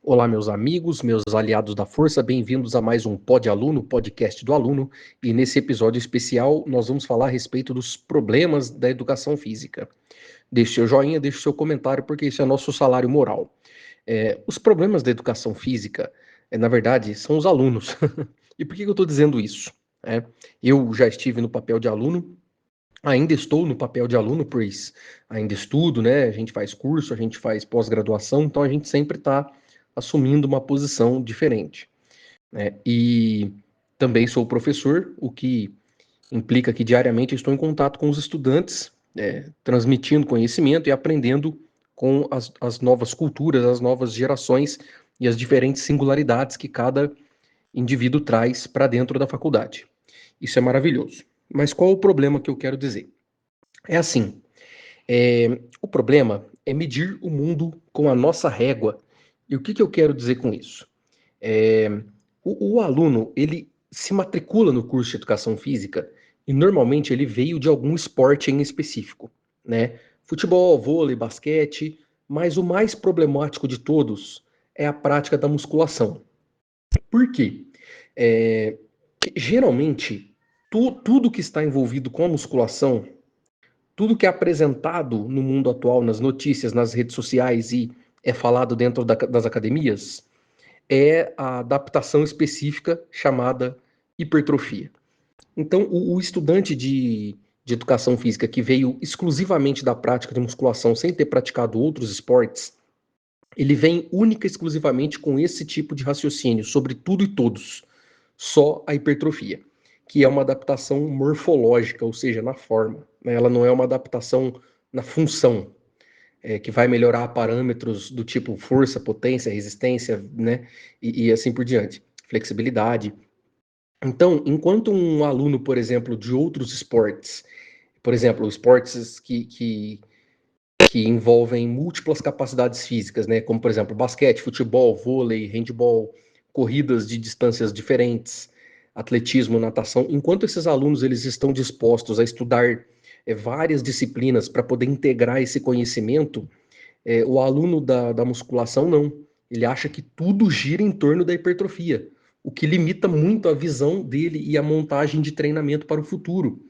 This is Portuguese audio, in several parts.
Olá, meus amigos, meus aliados da força, bem-vindos a mais um Pod Aluno, podcast do aluno. E nesse episódio especial, nós vamos falar a respeito dos problemas da educação física. Deixe seu joinha, deixe seu comentário, porque isso é nosso salário moral. Os problemas da educação física, na verdade, são os alunos. E por que eu estou dizendo isso? É, eu já estive no papel de aluno, ainda estou no papel de aluno, pois ainda estudo, né? A gente faz curso, a gente faz pós-graduação, então a gente sempre está assumindo uma posição diferente, né? E também sou professor, o que implica que diariamente estou em contato com os estudantes, transmitindo conhecimento e aprendendo com as novas culturas, as novas gerações e as diferentes singularidades que cada indivíduo traz para dentro da faculdade. Isso é maravilhoso. Mas qual o problema que eu quero dizer? É assim, o problema é medir o mundo com a nossa régua. E o que eu quero dizer com isso? É, o aluno, ele se matricula no curso de educação física e normalmente ele veio de algum esporte em específico, né? Futebol, vôlei, basquete, mas o mais problemático de todos é a prática da musculação. Por quê? É, Geralmente, tudo que está envolvido com a musculação, tudo que é apresentado no mundo atual, nas notícias, nas redes sociais e é falado dentro das academias, é a adaptação específica chamada hipertrofia. Então, o estudante de educação física que veio exclusivamente da prática de musculação sem ter praticado outros esportes, ele vem única e exclusivamente com esse tipo de raciocínio sobre tudo e todos, só a hipertrofia, que é uma adaptação morfológica, ou seja, na forma, né? Ela não é uma adaptação na função, que vai melhorar parâmetros do tipo força, potência, resistência, né? E assim por diante. Flexibilidade. Então, enquanto um aluno, por exemplo, de outros esportes, por exemplo, esportes que envolvem múltiplas capacidades físicas, né? Como, por exemplo, basquete, futebol, vôlei, handebol, corridas de distâncias diferentes, atletismo, natação, enquanto esses alunos eles estão dispostos a estudar várias disciplinas para poder integrar esse conhecimento, o aluno da musculação não. Ele acha que tudo gira em torno da hipertrofia, o que limita muito a visão dele e a montagem de treinamento para o futuro,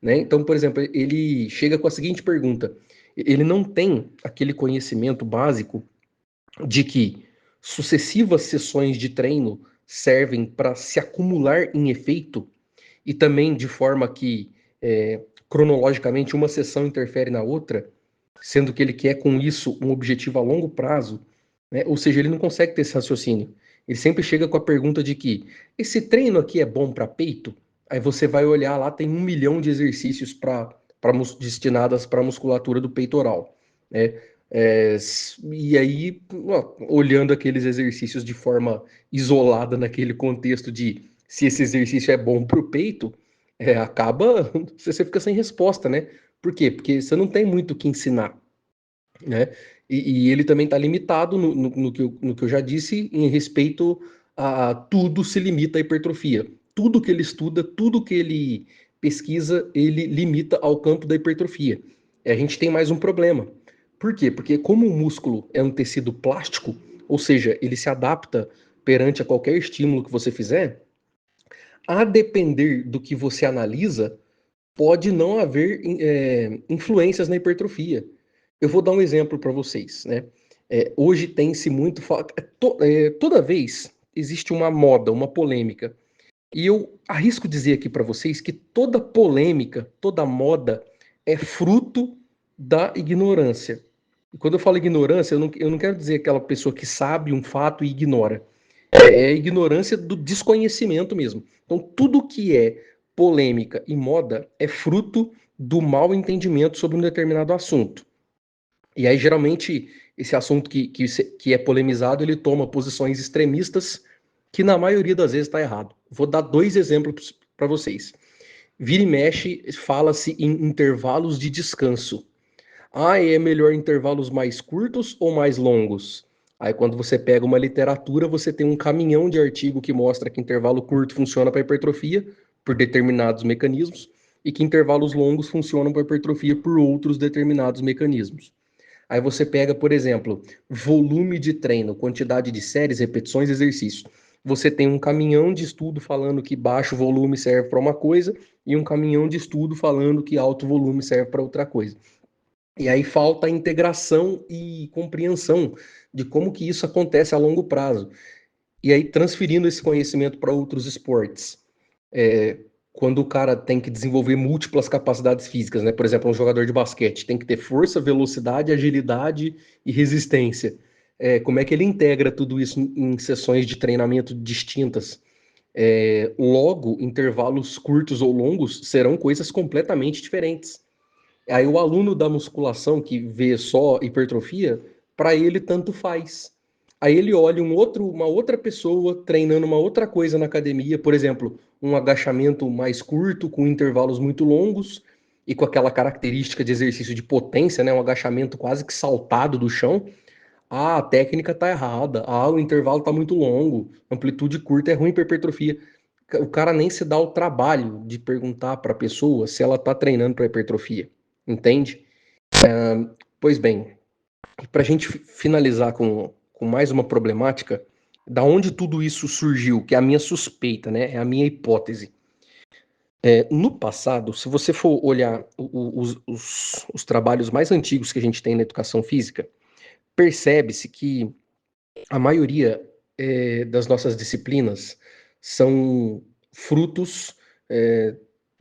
né? Então, por exemplo, ele chega com a seguinte pergunta: ele não tem aquele conhecimento básico de que sucessivas sessões de treino servem para se acumular em efeito e também de forma que cronologicamente uma sessão interfere na outra, sendo que ele quer com isso um objetivo a longo prazo, né? Ou seja, ele não consegue ter esse raciocínio. Ele sempre chega com a pergunta de que esse treino aqui é bom para peito? Aí você vai olhar lá, tem 1 milhão de exercícios destinadas para a musculatura do peitoral, né? E aí, olhando aqueles exercícios de forma isolada naquele contexto de se esse exercício é bom para o peito, acaba, você fica sem resposta, né? Por quê? Porque você não tem muito o que ensinar, né? E ele também está limitado no que eu já disse em respeito a tudo se limita à hipertrofia. Tudo que ele estuda, tudo que ele pesquisa, ele limita ao campo da hipertrofia. E a gente tem mais um problema. Por quê? Porque como o músculo é um tecido plástico, ou seja, ele se adapta perante a qualquer estímulo que você fizer, a depender do que você analisa, pode não haver influências na hipertrofia. Eu vou dar um exemplo para vocês, né? Hoje tem-se muito. Toda vez existe uma moda, uma polêmica. E eu arrisco dizer aqui para vocês que toda polêmica, toda moda é fruto da ignorância. E quando eu falo ignorância, eu não quero dizer aquela pessoa que sabe um fato e ignora. É ignorância do desconhecimento mesmo. Então, tudo que é polêmica e moda é fruto do mau entendimento sobre um determinado assunto. E aí, geralmente, esse assunto que é polemizado, ele toma posições extremistas que, na maioria das vezes, está errado. Vou dar 2 exemplos para vocês. Vira e mexe, fala-se em intervalos de descanso. Ah, é melhor intervalos mais curtos ou mais longos? Aí, quando você pega uma literatura, você tem um caminhão de artigo que mostra que intervalo curto funciona para hipertrofia por determinados mecanismos e que intervalos longos funcionam para hipertrofia por outros determinados mecanismos. Aí você pega, por exemplo, volume de treino, quantidade de séries, repetições, exercícios. Você tem um caminhão de estudo falando que baixo volume serve para uma coisa e um caminhão de estudo falando que alto volume serve para outra coisa. E aí falta a integração e compreensão de como que isso acontece a longo prazo. E aí transferindo esse conhecimento para outros esportes. É, quando o cara tem que desenvolver múltiplas capacidades físicas, né? Por exemplo, um jogador de basquete tem que ter força, velocidade, agilidade e resistência. Como é que ele integra tudo isso em sessões de treinamento distintas? Logo, intervalos curtos ou longos serão coisas completamente diferentes. Aí o aluno da musculação que vê só hipertrofia, para ele tanto faz. Aí ele olha uma outra pessoa treinando uma outra coisa na academia, por exemplo, um agachamento mais curto, com intervalos muito longos e com aquela característica de exercício de potência, né, um agachamento quase que saltado do chão. Ah, a técnica tá errada. Ah, o intervalo tá muito longo. Amplitude curta é ruim para hipertrofia. O cara nem se dá o trabalho de perguntar para a pessoa se ela tá treinando para hipertrofia. Entende? Pois bem, para a gente finalizar com mais uma problemática, da onde tudo isso surgiu, que é a minha suspeita, né? É a minha hipótese. No passado, se você for olhar os trabalhos mais antigos que a gente tem na educação física, percebe-se que a maioria das nossas disciplinas são frutos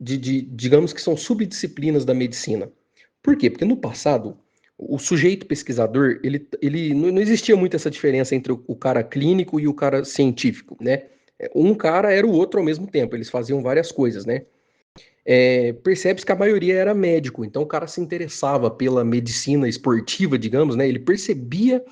digamos que são subdisciplinas da medicina. Por quê? Porque no passado, o sujeito pesquisador, ele não existia muito essa diferença entre o cara clínico e o cara científico, né? Um cara era o outro ao mesmo tempo, eles faziam várias coisas, né? Percebe-se que a maioria era médico, então o cara se interessava pela medicina esportiva, digamos, né? Ele percebia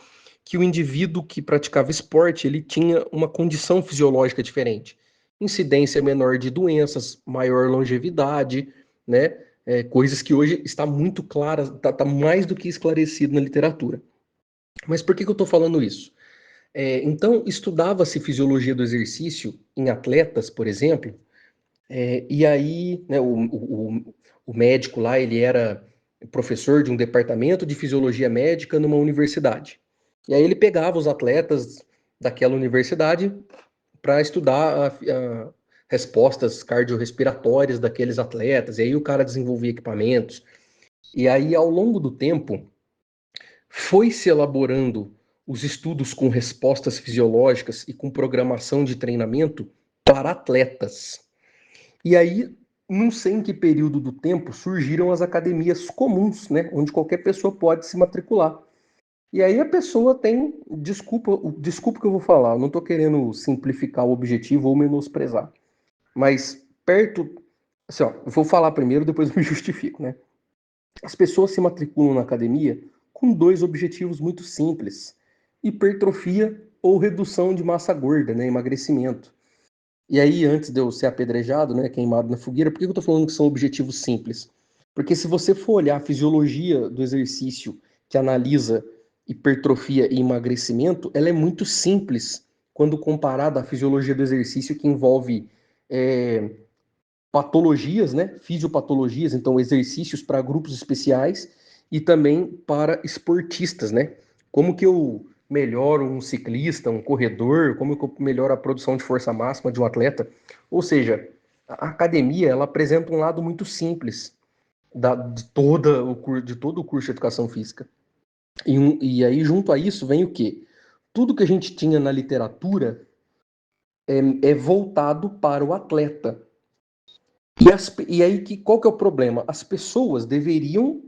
que o indivíduo que praticava esporte, ele tinha uma condição fisiológica diferente. Incidência menor de doenças, maior longevidade, né? Coisas que hoje está muito clara, está mais do que esclarecido na literatura. Mas por que eu estou falando isso? Então, estudava-se fisiologia do exercício em atletas, por exemplo, e aí, né, o médico lá, ele era professor de um departamento de fisiologia médica numa universidade. E aí ele pegava os atletas daquela universidade para estudar respostas cardiorrespiratórias daqueles atletas. E aí o cara desenvolvia equipamentos. E aí, ao longo do tempo, foi se elaborando os estudos com respostas fisiológicas e com programação de treinamento para atletas. E aí, não sei em que período do tempo surgiram as academias comuns, né, onde qualquer pessoa pode se matricular. E aí a pessoa tem, desculpa que eu vou falar, eu não estou querendo simplificar o objetivo ou menosprezar, mas perto, assim, ó, eu vou falar primeiro, depois eu me justifico, né? As pessoas se matriculam na academia com dois objetivos muito simples: hipertrofia ou redução de massa gorda, né, emagrecimento. E aí, antes de eu ser apedrejado, né, queimado na fogueira, por que eu estou falando que são objetivos simples? Porque se você for olhar a fisiologia do exercício que analisa hipertrofia e emagrecimento, ela é muito simples quando comparada à fisiologia do exercício que envolve é, patologias, né, fisiopatologias, então exercícios para grupos especiais e também para esportistas, né? Como que eu melhoro um ciclista, um corredor, como que eu melhoro a produção de força máxima de um atleta? Ou seja, a academia, ela apresenta um lado muito simples de todo o curso de educação física. E aí, junto a isso, vem o quê? Tudo que a gente tinha na literatura é voltado para o atleta. E aí, qual que é o problema? As pessoas deveriam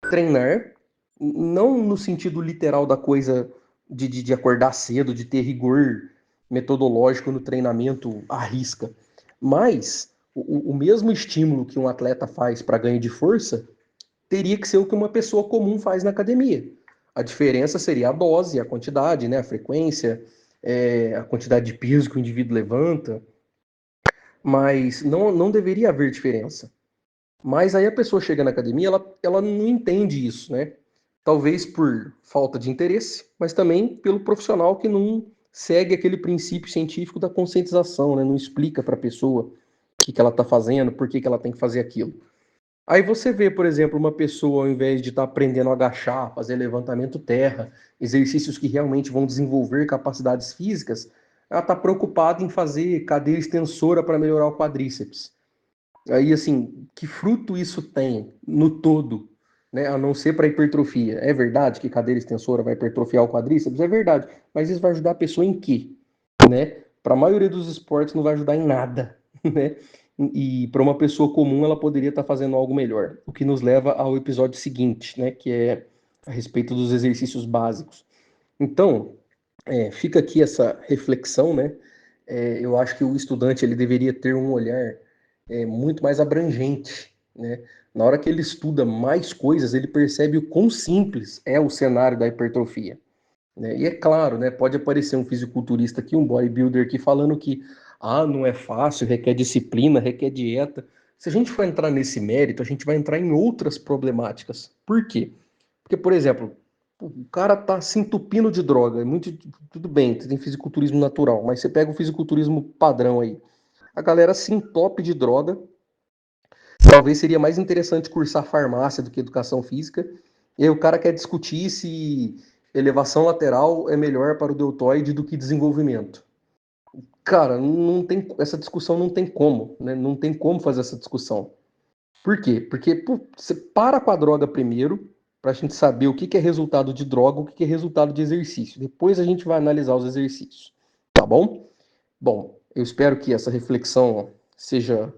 treinar, não no sentido literal da coisa de acordar cedo, de ter rigor metodológico no treinamento à risca, mas o mesmo estímulo que um atleta faz para ganho de força teria que ser o que uma pessoa comum faz na academia. A diferença seria a dose, a quantidade, né, a frequência, a quantidade de peso que o indivíduo levanta, mas não deveria haver diferença. Mas aí a pessoa chega na academia, ela não entende isso, né? Talvez por falta de interesse, mas também pelo profissional que não segue aquele princípio científico da conscientização, né? Não explica para a pessoa o que ela está fazendo, por que ela tem que fazer aquilo. Aí você vê, por exemplo, uma pessoa, ao invés de estar aprendendo a agachar, fazer levantamento terra, exercícios que realmente vão desenvolver capacidades físicas, ela está preocupada em fazer cadeira extensora para melhorar o quadríceps. Aí, assim, que fruto isso tem no todo, né? A não ser para hipertrofia. É verdade que cadeira extensora vai hipertrofiar o quadríceps? É verdade. Mas isso vai ajudar a pessoa em quê? Né? Para a maioria dos esportes não vai ajudar em nada, né? E para uma pessoa comum ela poderia estar fazendo algo melhor. O que nos leva ao episódio seguinte, né? Que é a respeito dos exercícios básicos. Então, fica aqui essa reflexão, né? Eu acho que o estudante ele deveria ter um olhar muito mais abrangente, né? Na hora que ele estuda mais coisas, ele percebe o quão simples é o cenário da hipertrofia, né? E é claro, né? Pode aparecer um fisiculturista aqui, um bodybuilder aqui falando que não é fácil, requer disciplina, requer dieta. Se a gente for entrar nesse mérito, a gente vai entrar em outras problemáticas. Por quê? Porque, por exemplo, o cara tá se entupindo de droga, tudo bem, tem fisiculturismo natural, mas você pega o fisiculturismo padrão aí. A galera se entope de droga. Talvez seria mais interessante cursar farmácia do que educação física. E aí o cara quer discutir se elevação lateral é melhor para o deltoide do que desenvolvimento. Cara, não tem, essa discussão não tem como, né? Não tem como fazer essa discussão. Por quê? Porque você para com a droga primeiro, para a gente saber o que é resultado de droga, o que é resultado de exercício. Depois a gente vai analisar os exercícios. Tá bom? Bom, eu espero que essa reflexão seja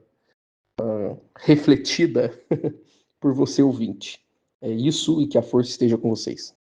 refletida por você ouvinte. É isso e que a força esteja com vocês.